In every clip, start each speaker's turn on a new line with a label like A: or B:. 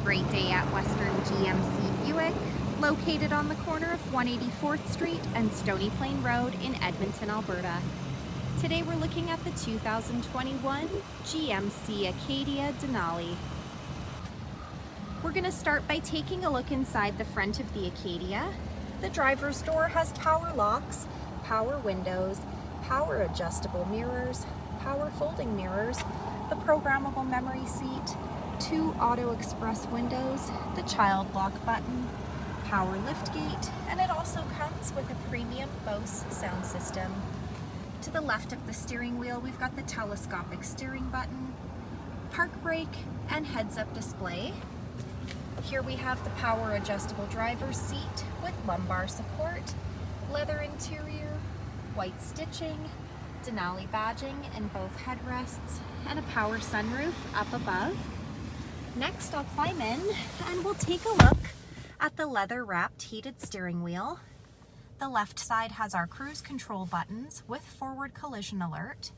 A: great day at Western GMC Buick, located on the corner of 184th Street and Stony Plain Road in Edmonton, Alberta. Today we're looking at the 2021 GMC Acadia Denali. We're going to start by taking a look inside the front of the Acadia. The driver's door has power locks, power windows, power adjustable mirrors, power folding mirrors, the programmable memory seat, 2 auto express windows, the child lock button, power liftgate, and it also comes with a premium Bose sound system. To the left of the steering wheel, we've got the telescopic steering button, park brake, and heads-up display. Here we have the power adjustable driver's seat with lumbar support, leather interior, white stitching, Denali badging in both headrests, and a power sunroof up above. Next, I'll climb in and we'll take a look at the leather-wrapped heated steering wheel. The left side has our cruise control buttons with forward collision alert,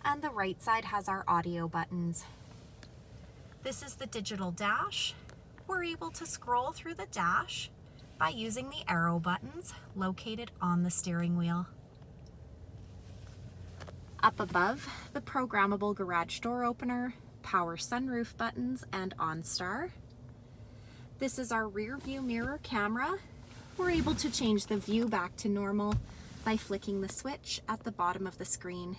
A: and the right side has our audio buttons. This is the digital dash. We're able to scroll through the dash by using the arrow buttons located on the steering wheel. Up above, the programmable garage door opener, power sunroof buttons, and OnStar. This is our rear view mirror camera. We're able to change the view back to normal by flicking the switch at the bottom of the screen.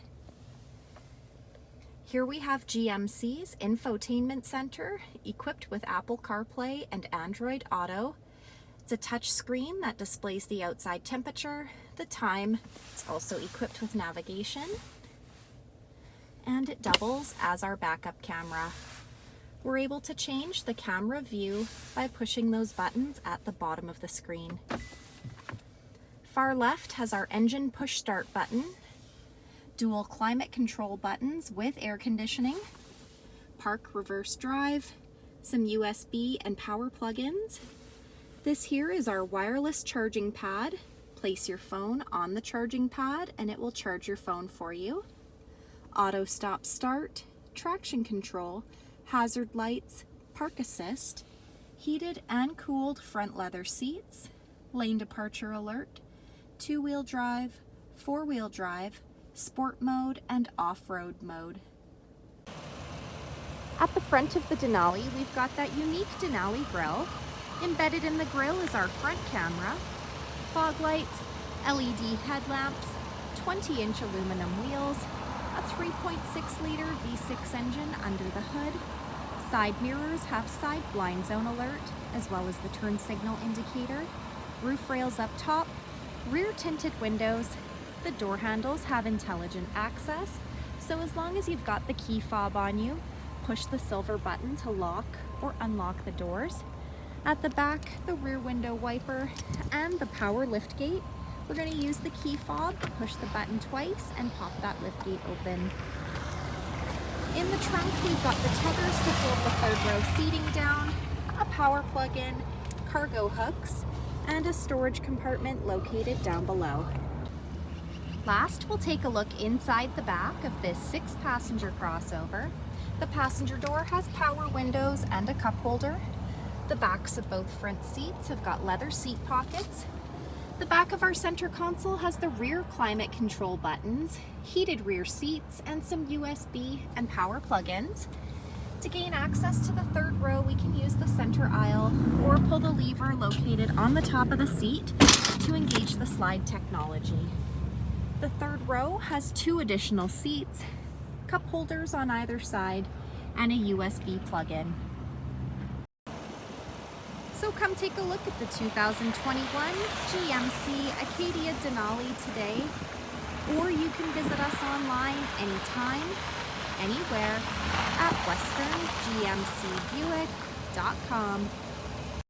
A: Here we have GMC's Infotainment Center, equipped with Apple CarPlay and Android Auto. It's a touch screen that displays the outside temperature, the time. It's also equipped with navigation, and it doubles as our backup camera. We're able to change the camera view by pushing those buttons at the bottom of the screen. Far left has our engine push start button, dual climate control buttons with air conditioning, park reverse drive, some USB and power plug-ins. This here is our wireless charging pad. Place your phone on the charging pad and it will charge your phone for you. Auto stop start, traction control, hazard lights, park assist, heated and cooled front leather seats, lane departure alert, 2-wheel drive, 4-wheel drive, sport mode, and off-road mode. At the front of the Denali, we've got that unique Denali grille. Embedded in the grille is our front camera, fog lights, LED headlamps, 20-inch aluminum wheels, a 3.6-liter V6 engine under the hood. Side mirrors have side blind zone alert, as well as the turn signal indicator. Roof rails up top, rear tinted windows. The door handles have intelligent access, so as long as you've got the key fob on you, push the silver button to lock or unlock the doors. At the back, the rear window wiper and the power liftgate. We're going to use the key fob, push the button twice, and pop that liftgate open. In the trunk, we've got the tethers to fold the third row seating down, a power plug-in, cargo hooks, and a storage compartment located down below. Last, we'll take a look inside the back of this 6-passenger crossover. The passenger door has power windows and a cup holder. The backs of both front seats have got leather seat pockets. The back of our center console has the rear climate control buttons, heated rear seats, and some USB and power plug-ins. To gain access to the third row, we can use the center aisle or pull the lever located on the top of the seat to engage the slide technology. The third row has 2 additional seats, cup holders on either side, and a USB plug-in. So come take a look at the 2021 GMC Acadia Denali today, or you can visit us online anytime, anywhere at western gmcbuick.com.